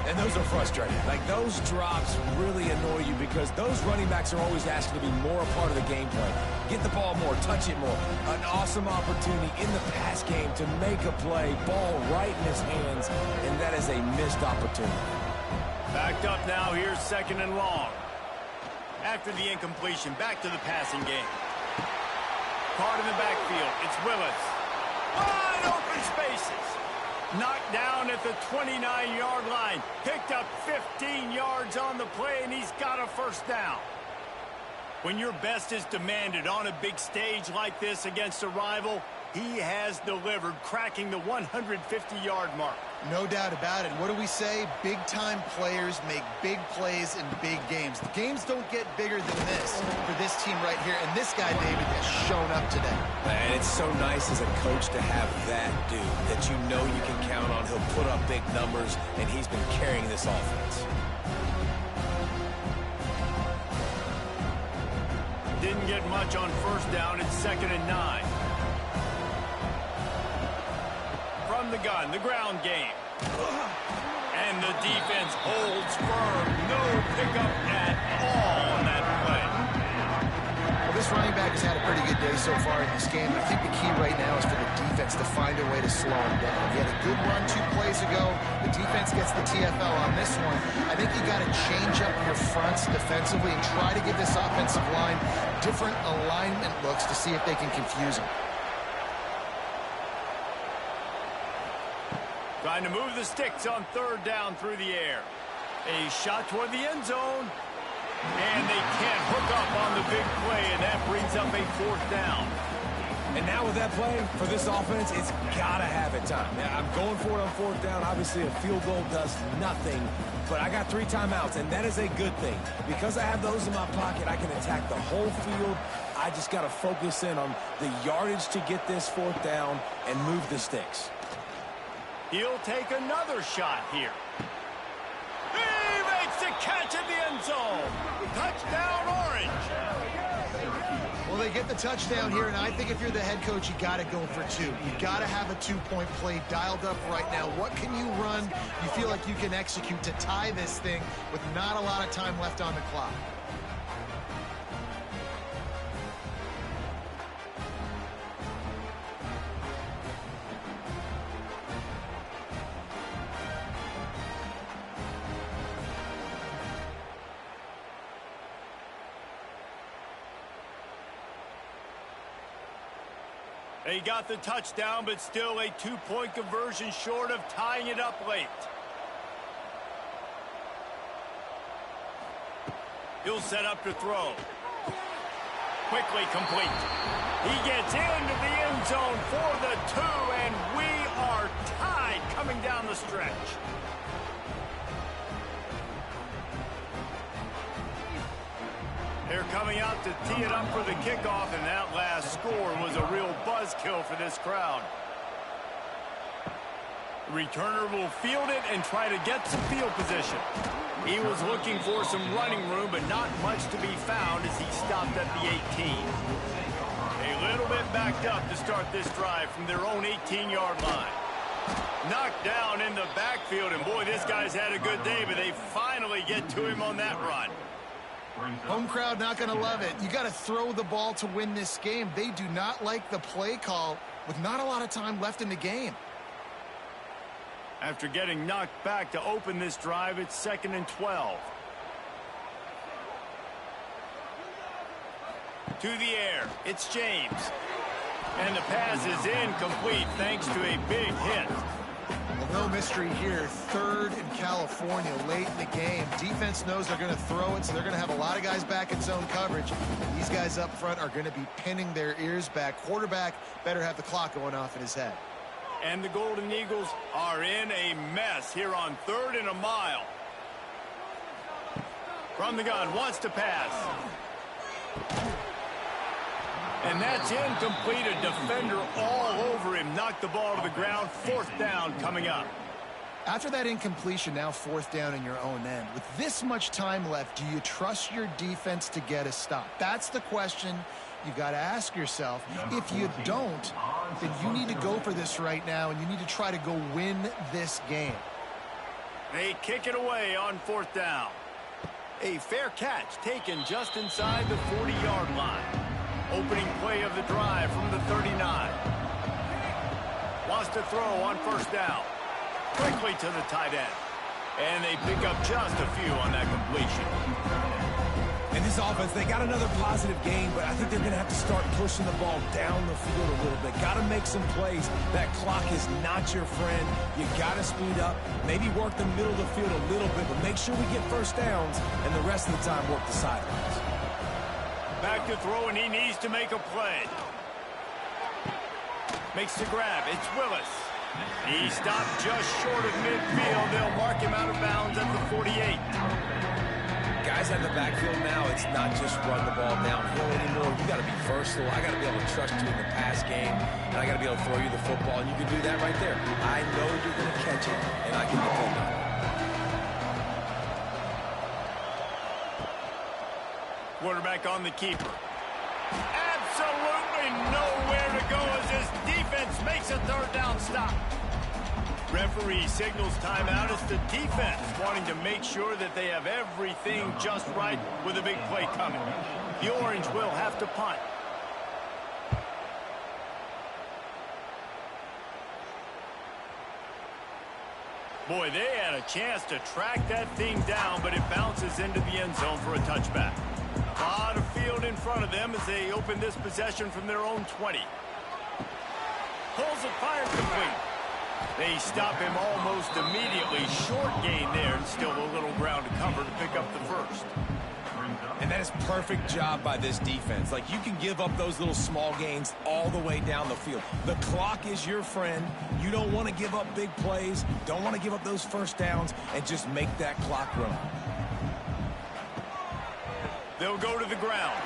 And those are frustrating. Like, those drops really annoy you because those running backs are always asked to be more a part of the game plan. Get the ball more, touch it more. An awesome opportunity in the pass game to make a play, ball right in his hands, and that is a missed opportunity. Backed up now, here's 2nd and long. After the incompletion, back to the passing game. Caught in the backfield, it's Willis. Wide open spaces. Knocked down at the 29-yard line. Picked up 15 yards on the play, and he's got a first down. When your best is demanded on a big stage like this against a rival, he has delivered, cracking the 150-yard mark. No doubt about it. What do we say? Big-time players make big plays in big games. The games don't get bigger than this for this team right here. And this guy, David, has shown up today. And it's so nice as a coach to have that dude that you know you can count on. He'll put up big numbers, and he's been carrying this offense. Didn't get much on first down. It's 2nd and 9. From the gun, the ground game. And the defense holds firm. No pickup at all on that play. Well, this running back has had a pretty good day so far in this game. I think the key right now is for the defense to find a way to slow him down. He had a good run 2 plays ago. The defense gets the TFL on this one. I think you got to change up your fronts defensively and try to give this offensive line different alignment looks to see if they can confuse him. Trying to move the sticks on 3rd down through the air. A shot toward the end zone. And they can't hook up on the big play, and that brings up a 4th down. And now with that play, for this offense, it's got to have it time. Now, I'm going for it on 4th down. Obviously, a field goal does nothing, but I got 3 timeouts, and that is a good thing. Because I have those in my pocket, I can attack the whole field. I just got to focus in on the yardage to get this 4th down and move the sticks. He'll take another shot here. He makes the catch in the end zone. Touchdown, Orange. Well, they get the touchdown here, and I think if you're the head coach, you got to go for 2. You got to have a 2-point play dialed up right now. What can you run you feel like you can execute to tie this thing with not a lot of time left on the clock? They got the touchdown, but still a 2-point conversion short of tying it up late. He'll set up to throw. Quickly complete. He gets into the end zone for the 2, and we are tied coming down the stretch. They're coming out to tee it up for the kickoff, and that last score was a real buzzkill for this crowd. The returner will field it and try to get some field position. He was looking for some running room, but not much to be found as he stopped at the 18. A little bit backed up to start this drive from their own 18-yard line. Knocked down in the backfield, and boy, this guy's had a good day, but they finally get to him on that run. Home crowd not going to love it. You got to throw the ball to win this game. They do not like the play call with not a lot of time left in the game. After getting knocked back to open this drive, it's 2nd and 12. To the air, it's James. And the pass is incomplete thanks to a big hit. Well, no mystery here. 3rd in California late in the game. Defense knows they're going to throw it, so they're going to have a lot of guys back in zone coverage. And these guys up front are going to be pinning their ears back. Quarterback better have the clock going off in his head. And the Golden Eagles are in a mess here on 3rd and a mile. From the gun, wants to pass. And that's incomplete. A defender all over him. Knocked the ball to the ground. 4th down coming up. After that incompletion, now 4th down in your own end. With this much time left, do you trust your defense to get a stop? That's the question you got to ask yourself. If you don't, then you need to go for this right now, and you need to try to go win this game. They kick it away on 4th down. A fair catch taken just inside the 40-yard line. Opening play of the drive from the 39. Wants to throw on 1st down. Quickly to the tight end. And they pick up just a few on that completion. And this offense, they got another positive game, but I think they're going to have to start pushing the ball down the field a little bit. Got to make some plays. That clock is not your friend. You got to speed up, maybe work the middle of the field a little bit, but make sure we get first downs, and the rest of the time work the sidelines. Back to throw, and he needs to make a play. Makes the grab. It's Willis. He stopped just short of midfield. They'll mark him out of bounds at the 48. Guys out in the backfield now, it's not just run the ball downhill anymore. You got to be versatile. I got to be able to trust you in the pass game, and I got to be able to throw you the football, and you can do that right there. I know you're going to catch it, and I can depend on it. Quarterback on the keeper. Absolutely nowhere to go as this defense makes a third down stop. Referee signals timeout. It's the defense wanting to make sure that they have everything just right with a big play coming. The Orange will have to punt. Boy, they had a chance to track that thing down, but it bounces into the end zone for a touchback. A lot of field in front of them as they open this possession from their own 20. Pulls it, fires complete. They stop him almost immediately. Short gain there, and still a little ground to cover to pick up the first. And that is perfect job by this defense. Like, you can give up those little small gains all the way down the field. The clock is your friend. You don't want to give up big plays, don't want to give up those first downs, and just make that clock run. They'll go to the ground.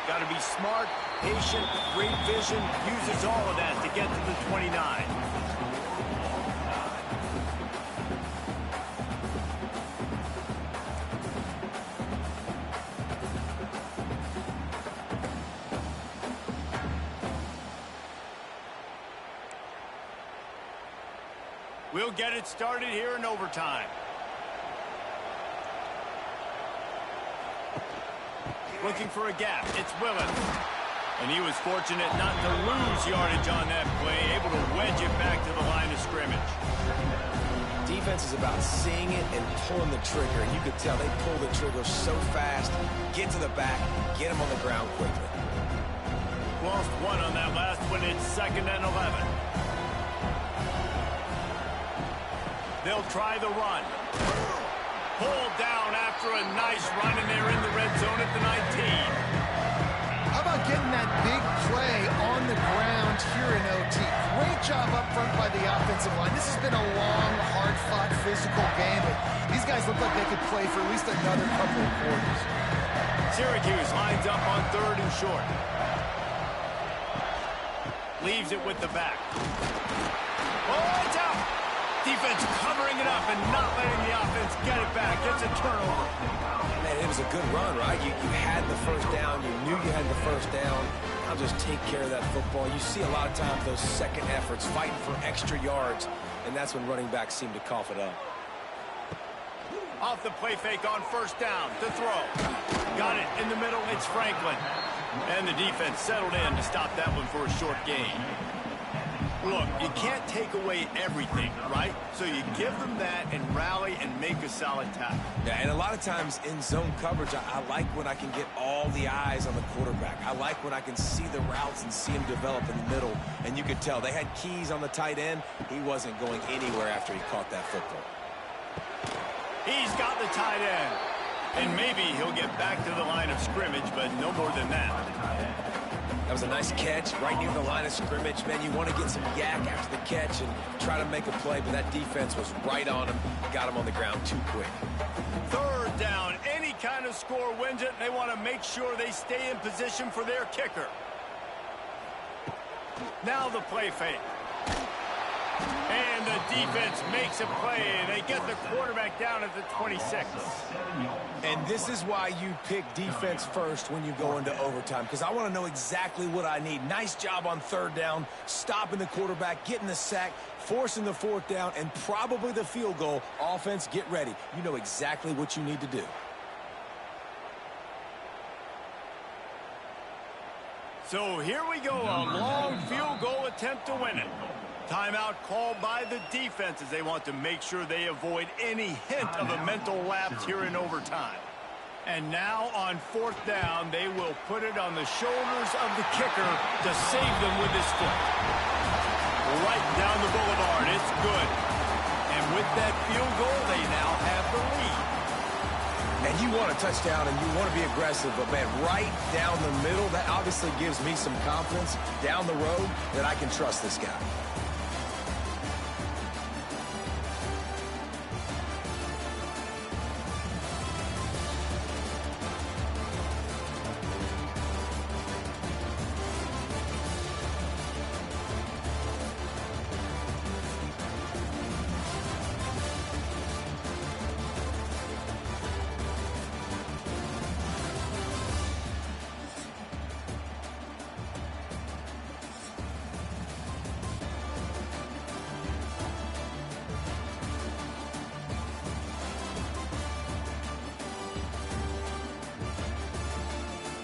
Got to be smart, patient, great vision, uses all of that to get to the 29. We'll get it started here in overtime. Looking for a gap. It's Willis. And he was fortunate not to lose yardage on that play, able to wedge it back to the line of scrimmage. Defense is about seeing it and pulling the trigger. And you could tell they pull the trigger so fast, get to the back, get him on the ground quickly. Lost one on that last one. It's 2nd and 11. They'll try the run. Pulled down after a nice run, and they're in the red zone at the 19. How about getting that big play on the ground here in OT? Great job up front by the offensive line. This has been a long, hard-fought, physical game, but these guys look like they could play for at least another couple of quarters. Syracuse lines up on 3rd and short. Leaves it with the back. Oh, it's out! Defense covering it up and not letting the offense get it back. Gets a turnover. Man, it was a good run, right? You had the first down. You knew you had the first down. I'll just take care of that football. You see a lot of times those second efforts, fighting for extra yards, and that's when running backs seem to cough it up. Off the play fake on 1st down. To throw. Got it in the middle. It's Franklin. And the defense settled in to stop that one for a short gain. Look, you can't take away everything, right? So you give them that and rally and make a solid tackle. Yeah, and a lot of times in zone coverage, I like when I can get all the eyes on the quarterback. I like when I can see the routes and see him develop in the middle. And you could tell they had keys on the tight end. He wasn't going anywhere after he caught that football. He's got the tight end. And maybe he'll get back to the line of scrimmage, but no more than that. That was a nice catch right near the line of scrimmage. Man, you want to get some yak after the catch and try to make a play, but that defense was right on him. Got him on the ground too quick. 3rd down. Any kind of score wins it. They want to make sure they stay in position for their kicker. Now the play fake. And the defense makes a play. They get the quarterback down at the 26. And this is why you pick defense first when you go into overtime, because I want to know exactly what I need. Nice job on 3rd down, stopping the quarterback, getting the sack, forcing the 4th down, and probably the field goal. Offense, get ready. You know exactly what you need to do. So here we go, a long field goal attempt to win it. Timeout called by the defense as they want to make sure they avoid any hint of a mental lapse here in overtime. And now on 4th down, they will put it on the shoulders of the kicker to save them with his foot. Right down the boulevard. It's good. And with that field goal, they now have the lead. And you want a touchdown and you want to be aggressive, but, man, right down the middle, that obviously gives me some confidence down the road that I can trust this guy.